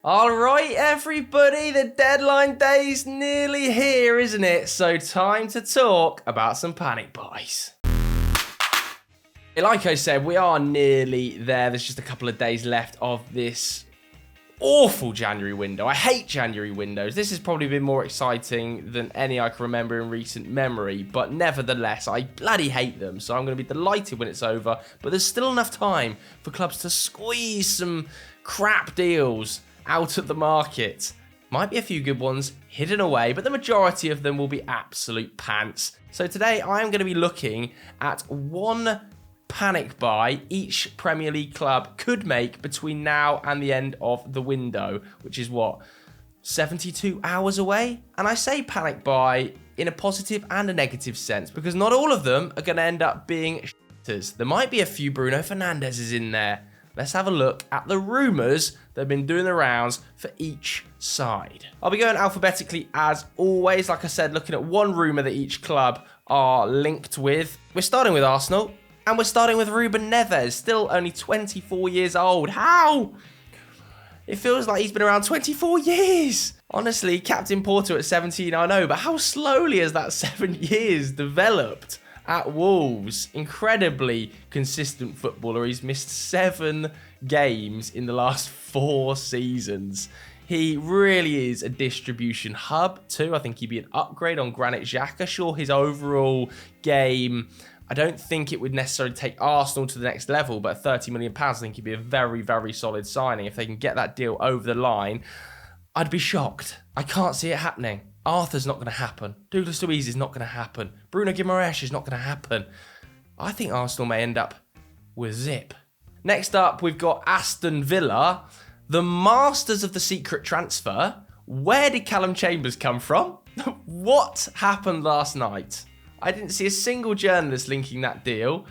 All right, everybody, the deadline day's nearly here, isn't it? So time to talk about some panic buys. Like I said, we are nearly there. There's just a couple of days left of this awful January window. I hate January windows. This has probably been more exciting than any I can remember in recent memory, but nevertheless, I bloody hate them. So I'm going to be delighted when it's over, but there's still enough time for clubs to squeeze some crap deals out of the market. Might be a few good ones hidden away, but the majority of them will be absolute pants. So today I am going to be looking at one panic buy each Premier League club could make between now and the end of the window, which is what, 72 hours away? And I say panic buy in a positive and a negative sense because not all of them are going to end up being shitters. There might be a few Bruno Fernandes's in there. Let's have a look at the rumours that have been doing the rounds for each side. I'll be going alphabetically as always. Like I said, looking at one rumour that each club are linked with. We're starting with Arsenal, and we're starting with Ruben Neves, still only 24 years old. How? It feels like he's been around 24 years. Honestly, Captain Porto at 17, I know, but how slowly has that 7 years developed? At Wolves, incredibly consistent footballer. He's missed 7 games in the last 4 seasons. He really is a distribution hub too. I think he'd be an upgrade on Granit Xhaka. Sure, his overall game, I don't think it would necessarily take Arsenal to the next level, but at £30 million, I think he'd be a very, very solid signing. If they can get that deal over the line, I'd be shocked. I can't see it happening. Arthur's not going to happen. Douglas Luiz is not going to happen. Bruno Guimarares is not going to happen. I think Arsenal may end up with zip. Next up, we've got Aston Villa, the masters of the secret transfer. Where did Callum Chambers come from? What happened last night? I didn't see a single journalist linking that deal,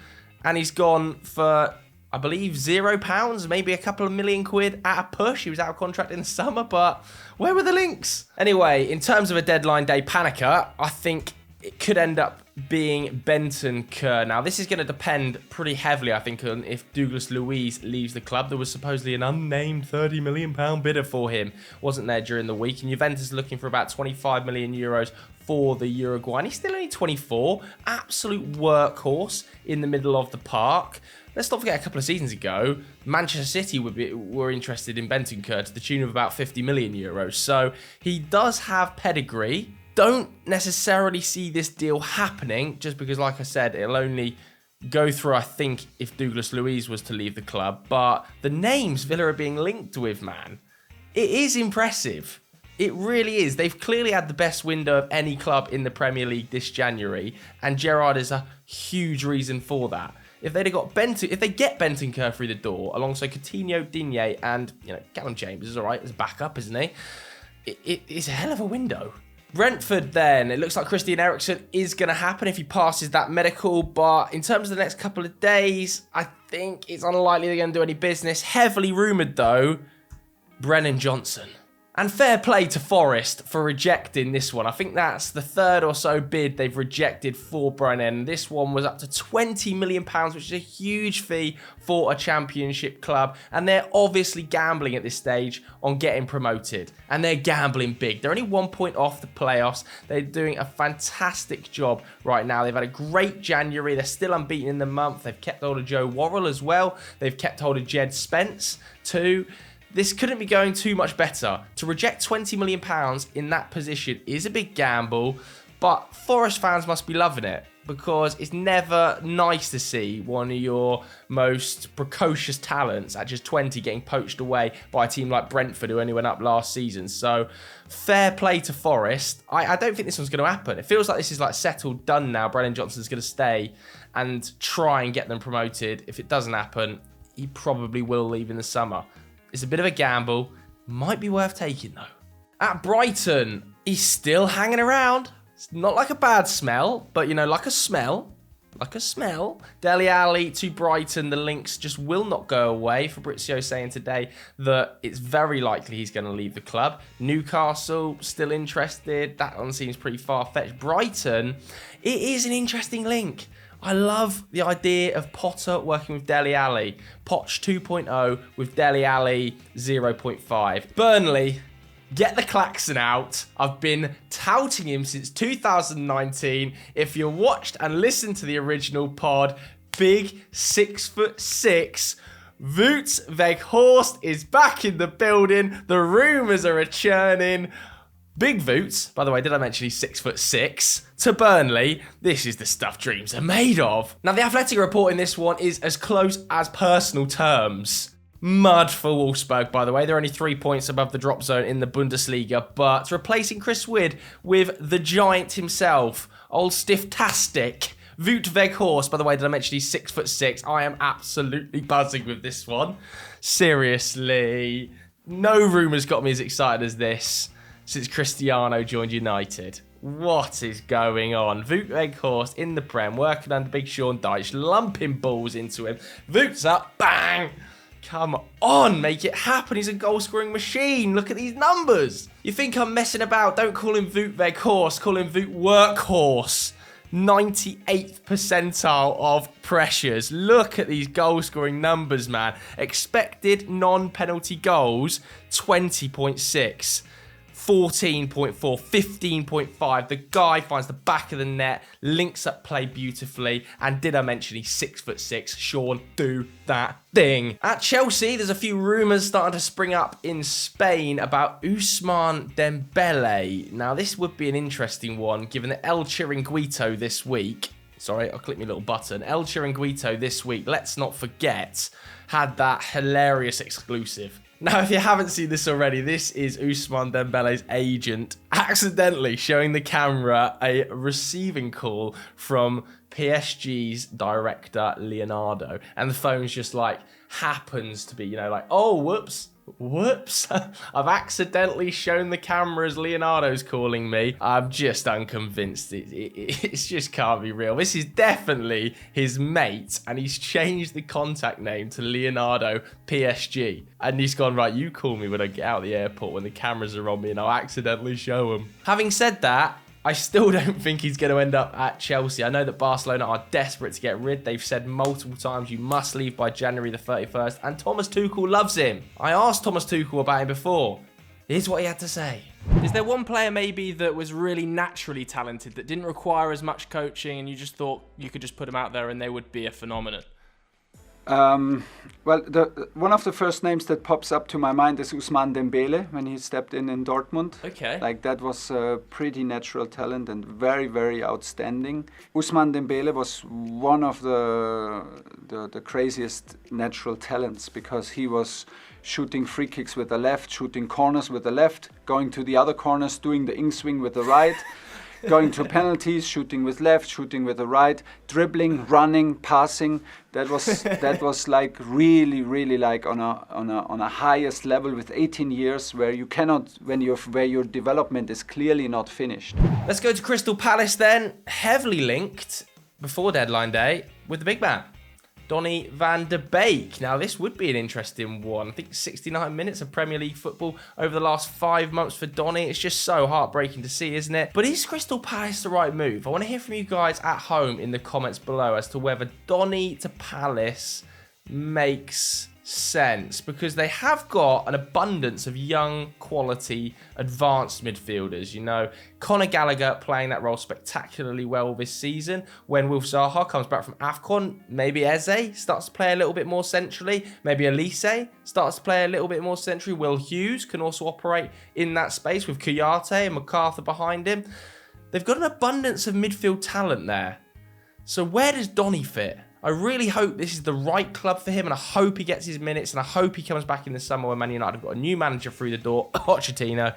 and he's gone for, I believe, £0, maybe a couple of million quid at a push. He was out of contract in the summer, but where were the links? Anyway, in terms of a deadline day panicker, I think it could end up being Bentancur. Now, this is going to depend pretty heavily, I think, on if Douglas Luiz leaves the club. There was supposedly an unnamed £30 million bidder for him. Wasn't there during the week. And Juventus is looking for about 25 million euros for the Uruguayan. He's still only 24. Absolute workhorse in the middle of the park. Let's not forget a couple of seasons ago, Manchester City were interested in Bentancur to the tune of about 50 million euros. So he does have pedigree. Don't necessarily see this deal happening just because, like I said, it'll only go through, I think, if Douglas Luiz was to leave the club. But the names Villa are being linked with, man, it is impressive. It really is. They've clearly had the best window of any club in the Premier League this January, and Gerrard is a huge reason for that. If they'd have got if they get Bentancur through the door alongside Coutinho, Digne, and Callum Chambers is all right as backup, isn't he? It's a hell of a window. Brentford then, it looks like Christian Eriksen is going to happen if he passes that medical, but in terms of the next couple of days, I think it's unlikely they're going to do any business. Heavily rumoured though, Brennan Johnson. And fair play to Forest for rejecting this one. I think that's the third or so bid they've rejected for Brennan. This one was up to £20 million, which is a huge fee for a championship club. And they're obviously gambling at this stage on getting promoted. And they're gambling big. They're only 1 point off the playoffs. They're doing a fantastic job right now. They've had a great January. They're still unbeaten in the month. They've kept hold of Joe Worrell as well. They've kept hold of Jed Spence too. This couldn't be going too much better. To reject £20 million in that position is a big gamble, but Forest fans must be loving it because it's never nice to see one of your most precocious talents at just 20 getting poached away by a team like Brentford, who only went up last season. So fair play to Forest. I don't think this one's going to happen. It feels like this is like settled, done now. Brennan Johnson's going to stay and try and get them promoted. If it doesn't happen, he probably will leave in the summer. It's a bit of a gamble. Might be worth taking, though. At Brighton, he's still hanging around. It's not like a bad smell, but, like a smell. Like a smell. Dele Alli to Brighton, the links just will not go away. Fabrizio saying today that it's very likely he's going to leave the club. Newcastle, still interested. That one seems pretty far-fetched. Brighton, it is an interesting link. I love the idea of Potter working with Dele Alli. Poch 2.0 with Dele Alli 0.5. Burnley, get the klaxon out. I've been touting him since 2019. If you watched and listened to the original pod, big 6'6", Wout Weghorst is back in the building. The rumours are a-churning. Big Wout, by the way, did I mention he's 6'6", to Burnley? This is the stuff dreams are made of. Now, the Athletic report in this one is as close as personal terms. Mud for Wolfsburg, by the way. They're only 3 points above the drop zone in the Bundesliga, but replacing Chris Wood with the giant himself, old Stiff-tastic, Wout Weghorst. By the way, did I mention he's 6'6"? I am absolutely buzzing with this one. Seriously. No rumours got me as excited as this since Cristiano joined United. What is going on? Wout Weghorst in the Prem, working under Big Sean Dyche, lumping balls into him. Wout's up, bang! Come on, make it happen. He's a goal-scoring machine. Look at these numbers. You think I'm messing about? Don't call him Wout Weghorst. Call him Wout Workhorse. 98th percentile of pressures. Look at these goal-scoring numbers, man. Expected non-penalty goals, 20.6. 14.4, 15.5. The guy finds the back of the net, links up play beautifully, and did I mention he's 6'6"? Sean, do that thing. At Chelsea, there's a few rumours starting to spring up in Spain about Ousmane Dembele. Now, this would be an interesting one, given that El Chiringuito this week, sorry, I'll click my little button. El Chiringuito this week, let's not forget, had that hilarious exclusive. Now, if you haven't seen this already, this is Ousmane Dembele's agent accidentally showing the camera a receiving call from PSG's director, Leonardo. And the phone's just like, happens to be, you know, like, oh, whoops. I've accidentally shown the camera as Leonardo's calling me. I'm just unconvinced. It just can't be real. This is definitely his mate, and he's changed the contact name to Leonardo PSG. And he's gone, right, you call me when I get out of the airport when the cameras are on me and I'll accidentally show him. Having said that, I still don't think he's going to end up at Chelsea. I know that Barcelona are desperate to get rid. They've said multiple times you must leave by January the 31st. And Thomas Tuchel loves him. I asked Thomas Tuchel about him before. Here's what he had to say. Is there one player maybe that was really naturally talented that didn't require as much coaching and you just thought you could just put them out there and they would be a phenomenon? Well, one of the first names that pops up to my mind is Ousmane Dembele when he stepped in Dortmund. Okay. Like, that was a pretty natural talent and very, very outstanding. Ousmane Dembele was one of the craziest natural talents because he was shooting free kicks with the left, shooting corners with the left, going to the other corners, doing the in-swing with the right. Going to penalties, shooting with left, shooting with the right, dribbling, running, passing. That was like really like on a highest level with 18 years where you cannot, where your development is clearly not finished. Let's go to Crystal Palace then. Heavily linked before deadline day with the big man, Donny van de Beek. Now, this would be an interesting one. I think 69 minutes of Premier League football over the last 5 months for Donny. It's just so heartbreaking to see, isn't it? But is Crystal Palace the right move? I want to hear from you guys at home in the comments below as to whether Donny to Palace makes sense, because they have got an abundance of young, quality, advanced midfielders. You know, Conor Gallagher playing that role spectacularly well this season. When Wilf Zaha comes back from AFCON, maybe Eze starts to play a little bit more centrally. Maybe Elise starts to play a little bit more centrally. Will Hughes can also operate in that space with Kouyaté and MacArthur behind him. They've got an abundance of midfield talent there. So where does Donny fit? I really hope this is the right club for him, and I hope he gets his minutes, and I hope he comes back in the summer when Man United have got a new manager through the door, Pochettino,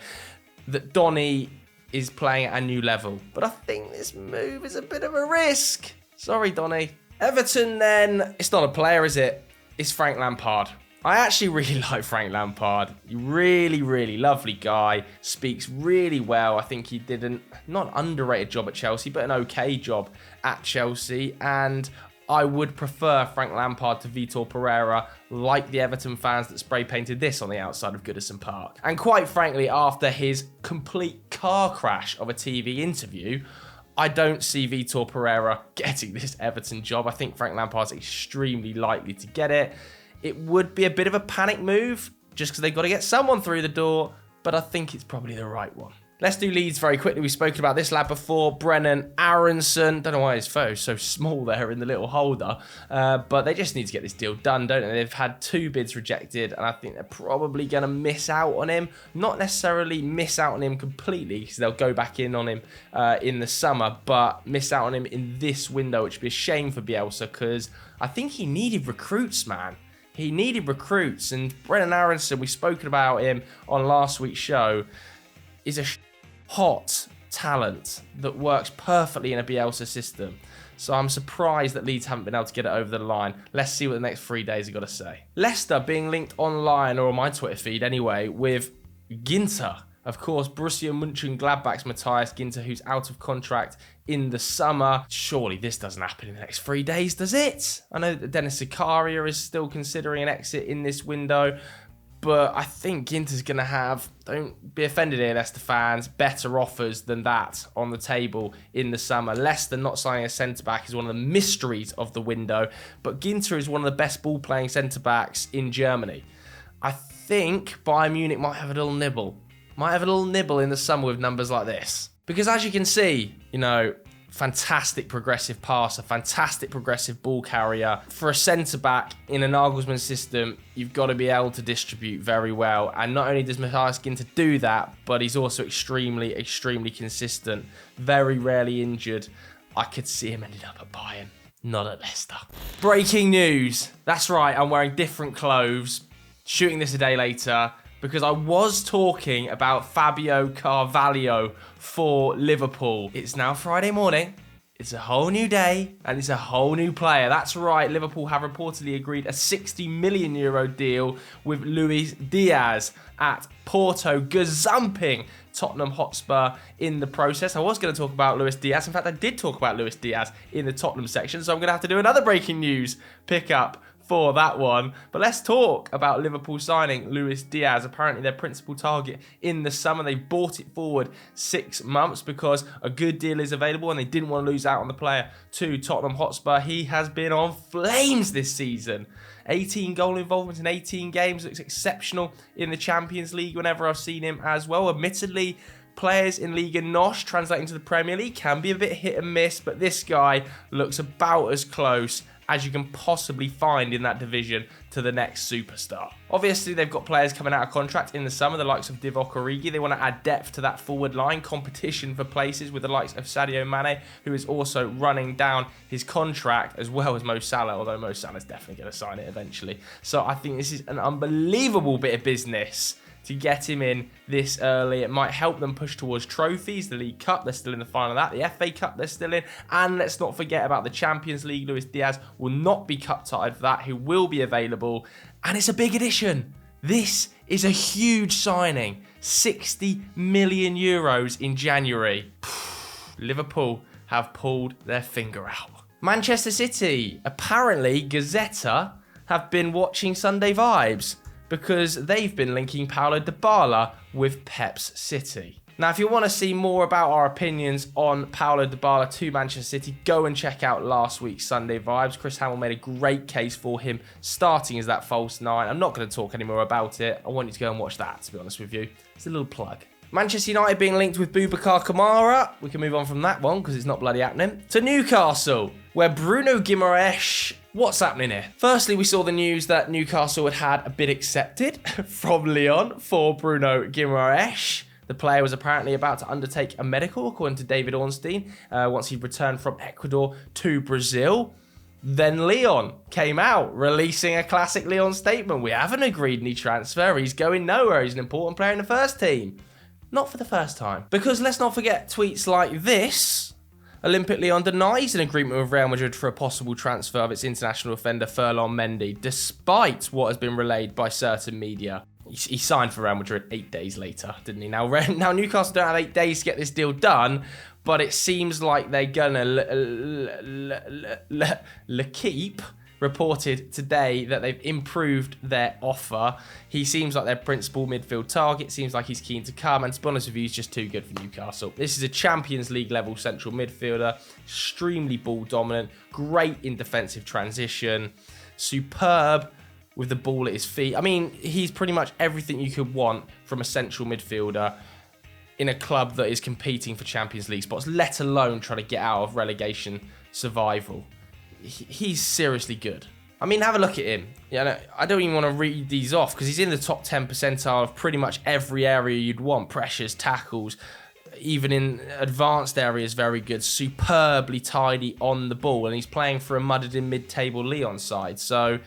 that Donny is playing at a new level. But I think this move is a bit of a risk. Sorry, Donny. Everton, then, it's not a player, is it? It's Frank Lampard. I actually really like Frank Lampard. Really lovely guy. Speaks really well. I think he did not an underrated job at Chelsea, but an okay job at Chelsea. And I would prefer Frank Lampard to Vitor Pereira, like the Everton fans that spray painted this on the outside of Goodison Park. And quite frankly, after his complete car crash of a TV interview, I don't see Vitor Pereira getting this Everton job. I think Frank Lampard's extremely likely to get it. It would be a bit of a panic move, just because they've got to get someone through the door, but I think it's probably the right one. Let's do Leeds very quickly. We've spoken about this lad before, Brennan Aronson. Don't know why his photo's so small there in the little holder, but they just need to get this deal done, don't they? They've had 2 bids rejected, and I think they're probably going to miss out on him. Not necessarily miss out on him completely, because they'll go back in on him in the summer, but miss out on him in this window, which would be a shame for Bielsa, because I think he needed recruits, man. He needed recruits, and Brennan Aronson, we've spoken about him on last week's show, is a hot talent that works perfectly in a Bielsa system. So I'm surprised that Leeds haven't been able to get it over the line. Let's see what the next 3 days have got to say. Leicester being linked online, or on my Twitter feed anyway, with Ginter. Of course, Borussia Mönchengladbach's Matthias Ginter, who's out of contract in the summer. Surely this doesn't happen in the next 3 days, does it? I know that Dennis Zakaria is still considering an exit in this window, but I think Ginter's going to have, don't be offended here, Leicester fans, better offers than that on the table in the summer. Leicester not signing a centre-back is one of the mysteries of the window, but Ginter is one of the best ball-playing centre-backs in Germany. I think Bayern Munich might have a little nibble. Might have a little nibble in the summer with numbers like this. Because as you can see, you know, fantastic progressive passer, fantastic progressive ball carrier. For a centre-back in a Nagelsmann system, you've got to be able to distribute very well. And not only does Matthias Ginter do that, but he's also extremely, extremely consistent. Very rarely injured. I could see him ending up at Bayern, not at Leicester. Breaking news. That's right, I'm wearing different clothes. Shooting this a day later, because I was talking about Fabio Carvalho for Liverpool. It's now Friday morning. It's a whole new day, and it's a whole new player. That's right, Liverpool have reportedly agreed a €60 million deal with Luis Diaz at Porto, gazumping Tottenham Hotspur in the process. I was going to talk about Luis Diaz. In fact, I did talk about Luis Diaz in the Tottenham section, so I'm going to have to do another breaking news pickup for that one. But let's talk about Liverpool signing Luis Diaz, apparently their principal target in the summer. They brought it forward 6 months because a good deal is available and they didn't want to lose out on the player to Tottenham Hotspur. He has been on flames this season. 18 goal involvements in 18 games, looks exceptional in the Champions League whenever I've seen him as well. Admittedly, players in Liga NOS translating to the Premier League can be a bit hit and miss, but this guy looks about as close as you can possibly find in that division to the next superstar. Obviously, they've got players coming out of contract in the summer, the likes of Divock Origi. They want to add depth to that forward line, competition for places with the likes of Sadio Mane, who is also running down his contract, as well as Mo Salah, although Mo Salah's definitely going to sign it eventually. So I think this is an unbelievable bit of business to get him in this early. It might help them push towards trophies. The League Cup, they're still in the final of that. The FA Cup, they're still in. And let's not forget about the Champions League. Luis Diaz will not be cup-tied for that. He will be available. And it's a big addition. This is a huge signing. €60 million in January. Liverpool have pulled their finger out. Manchester City, apparently Gazzetta have been watching Sunday Vibes, because they've been linking Paulo Dybala with Pep's City. Now, if you want to see more about our opinions on Paulo Dybala to Manchester City, go and check out last week's Sunday Vibes. Chris Hamill made a great case for him starting as that false nine. I'm not going to talk any more about it. I want you to go and watch that, to be honest with you. It's a little plug. Manchester United being linked with Boubakar Kamara. We can move on from that one because it's not bloody happening. To Newcastle, where Bruno Guimarares. What's happening here? Firstly, we saw the news that Newcastle had a bid accepted from Lyon for Bruno Guimarares. The player was apparently about to undertake a medical, according to David Ornstein, once he'd returned from Ecuador to Brazil. Then Lyon came out, releasing a classic Lyon statement. We haven't agreed any transfer. He's going nowhere. He's an important player in the first team. Not for the first time. Because let's not forget tweets like this. Olympique Lyon denies an agreement with Real Madrid for a possible transfer of its international defender Ferland Mendy, despite what has been relayed by certain media. He signed for Real Madrid 8 days later, didn't he? Now Newcastle don't have 8 days to get this deal done, but it seems like they're gonna keep reported today that they've improved their offer. He seems like their principal midfield target, seems like he's keen to come, and to be honest with you, he's just too good for Newcastle. This is a Champions League level central midfielder, extremely ball dominant, great in defensive transition, superb with the ball at his feet. I mean, he's pretty much everything you could want from a central midfielder in a club that is competing for Champions League spots, let alone trying to get out of relegation survival. He's seriously good. I mean, have a look at him. I don't even want to read these off because he's in the top 10 percentile of pretty much every area you'd want. Pressures, tackles, even in advanced areas, very good. Superbly tidy on the ball. And he's playing for a mudded in mid-table Lyon side. So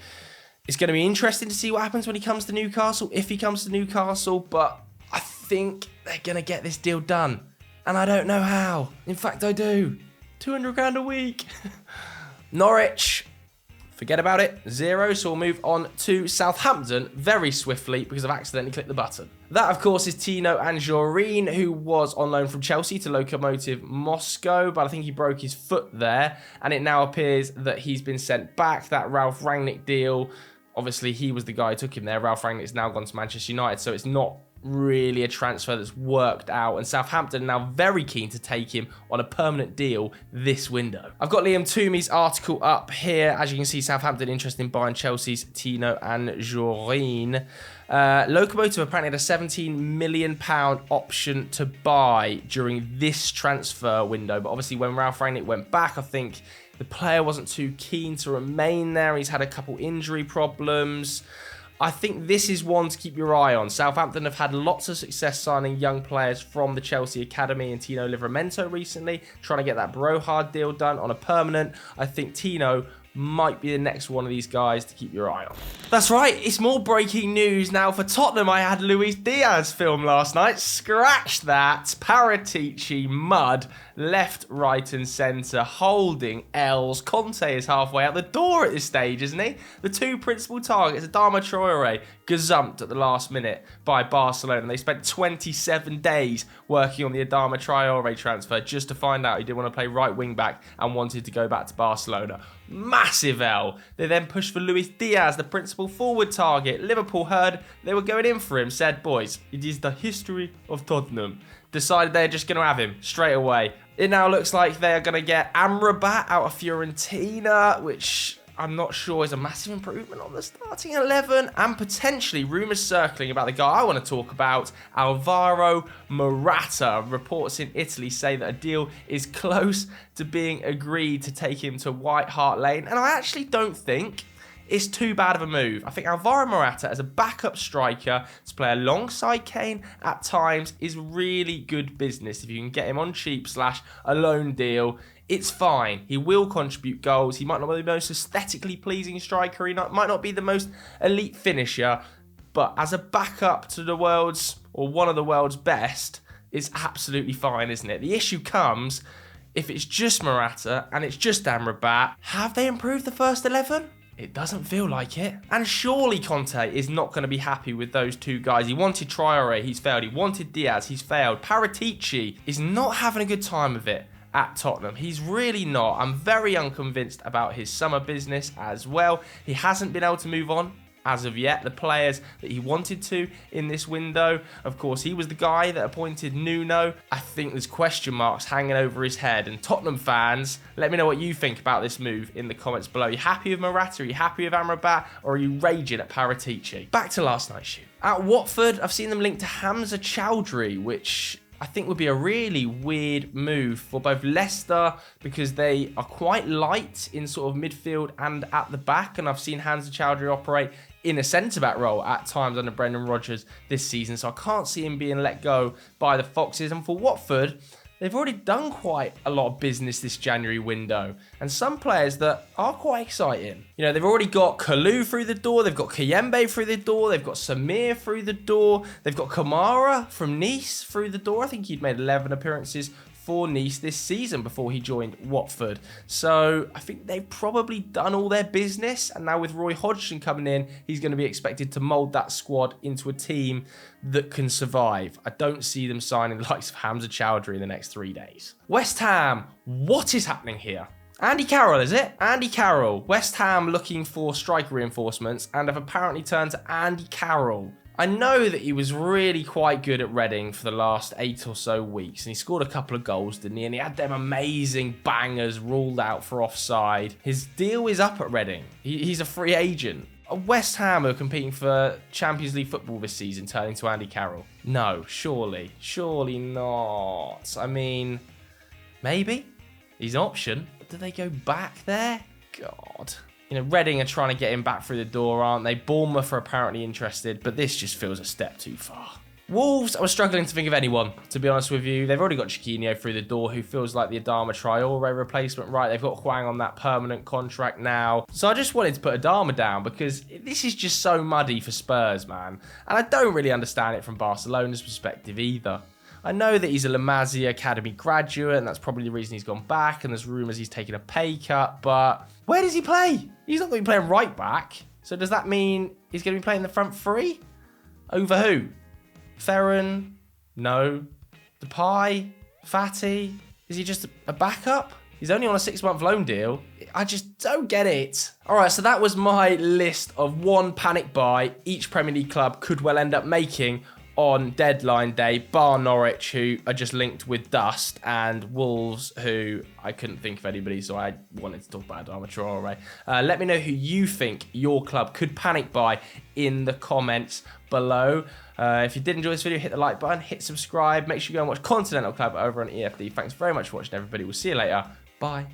it's going to be interesting to see what happens when he comes to Newcastle, if he comes to Newcastle. But I think they're going to get this deal done. And I don't know how. In fact, I do. 200 grand a week. Norwich, forget about it, 0. So we'll move on to Southampton very swiftly because I've accidentally clicked the button. That, of course, is Tino Anjorin, who was on loan from Chelsea to Lokomotiv Moscow, but I think he broke his foot there, and it now appears that he's been sent back. That Ralph Rangnick deal, obviously he was the guy who took him there. Ralph Rangnick's now gone to Manchester United, so it's not really a transfer that's worked out, and Southampton are now very keen to take him on a permanent deal this window. I've got Liam Toomey's article up here. As you can see, Southampton interested in buying Chelsea's Tino Anjorin. Lokomotiv apparently had a £17 million option to buy during this transfer window, but obviously when Ralph Rangnick went back, I think the player wasn't too keen to remain there. He's had a couple injury problems. I think this is one to keep your eye on. Southampton have had lots of success signing young players from the Chelsea Academy and Tino Livramento recently, trying to get that Brohard deal done on a permanent. I think Tino might be the next one of these guys to keep your eye on. That's right, it's more breaking news now for Tottenham. I had Luis Diaz film last night. Scratch that. Paratici, mud, left, right and centre, holding L's. Conte is halfway out the door at this stage, isn't he? The two principal targets, Adama Traore, gazumped at the last minute by Barcelona. They spent 27 days working on the Adama Traore transfer just to find out he didn't want to play right wing back and wanted to go back to Barcelona. Massive L. They then pushed for Luis Diaz, the principal forward target. Liverpool heard they were going in for him, said, boys, it is the history of Tottenham. Decided they're just going to have him straight away. It now looks like they are going to get Amrabat out of Fiorentina, which I'm not sure is a massive improvement on the starting 11, and potentially rumours circling about the guy I want to talk about, Alvaro Morata. Reports in Italy say that a deal is close to being agreed to take him to White Hart Lane, and I actually don't think it's too bad of a move. I think Alvaro Morata as a backup striker to play alongside Kane at times is really good business. If you can get him on cheap / a loan deal, it's fine. He will contribute goals. He might not be the most aesthetically pleasing striker. He might not be the most elite finisher. But as a backup to the world's, or one of the world's best, it's absolutely fine, isn't it? The issue comes if it's just Morata and it's just Amrabat. Have they improved the first 11? It doesn't feel like it. And surely Conte is not going to be happy with those two guys. He wanted Traore, he's failed. He wanted Diaz, he's failed. Paratici is not having a good time of it at Tottenham. He's really not. I'm very unconvinced about his summer business as well. He hasn't been able to move on as of yet. The players that he wanted to in this window, of course, he was the guy that appointed Nuno. I think there's question marks hanging over his head. And Tottenham fans, let me know what you think about this move in the comments below. Are you happy with Morata? Are you happy with Amrabat? Or are you raging at Paratici? Back to last night's shoot. At Watford, I've seen them linked to Hamza Chowdhury, which I think would be a really weird move for both Leicester because they are quite light in sort of midfield and at the back, and I've seen Hamza Chowdhury operate in a centre-back role at times under Brendan Rodgers this season, so I can't see him being let go by the Foxes. And for Watford, they've already done quite a lot of business this January window, and some players that are quite exciting. You know, they've already got Kalou through the door, they've got Kayembe through the door, they've got Samir through the door, they've got Kamara from Nice through the door. I think he'd made 11 appearances for Nice this season before he joined Watford. So I think they've probably done all their business, and now with Roy Hodgson coming in, he's going to be expected to mould that squad into a team that can survive. I don't see them signing the likes of Hamza Chowdhury in the next 3 days. West Ham, what is happening here? Andy Carroll, is it? Andy Carroll. West Ham looking for striker reinforcements and have apparently turned to Andy Carroll. I know that he was really quite good at Reading for the last 8 or so weeks, and he scored a couple of goals, didn't he? And he had them amazing bangers ruled out for offside. His deal is up at Reading. He's a free agent. West Ham are competing for Champions League football this season, turning to Andy Carroll. No, surely not. I mean, maybe he's an option. But do they go back there? God. You know, Reading are trying to get him back through the door, aren't they? Bournemouth are apparently interested, but this just feels a step too far. Wolves, I was struggling to think of anyone, to be honest with you. They've already got Chiquinho through the door, who feels like the Adama Traore replacement, right? They've got Hwang on that permanent contract now. So I just wanted to put Adama down because this is just so muddy for Spurs, man. And I don't really understand it from Barcelona's perspective either. I know that he's a La Masia Academy graduate, and that's probably the reason he's gone back, and there's rumours he's taking a pay cut, but where does he play? He's not going to be playing right back. So does that mean he's going to be playing the front three? Over who? Ferran? No. Depay? Fati? Is he just a backup? He's only on a 6-month loan deal. I just don't get it. All right, so that was my list of one panic buy each Premier League club could well end up making on deadline day, bar Norwich, who are just linked with dust, and Wolves, who I couldn't think of anybody, so I wanted to talk about Adama Traore. Let me know who you think your club could panic buy in the comments below. If you did enjoy this video, hit the like button, hit subscribe. Make sure you go and watch Continental Club over on EFD. Thanks very much for watching, everybody. We'll see you later. Bye.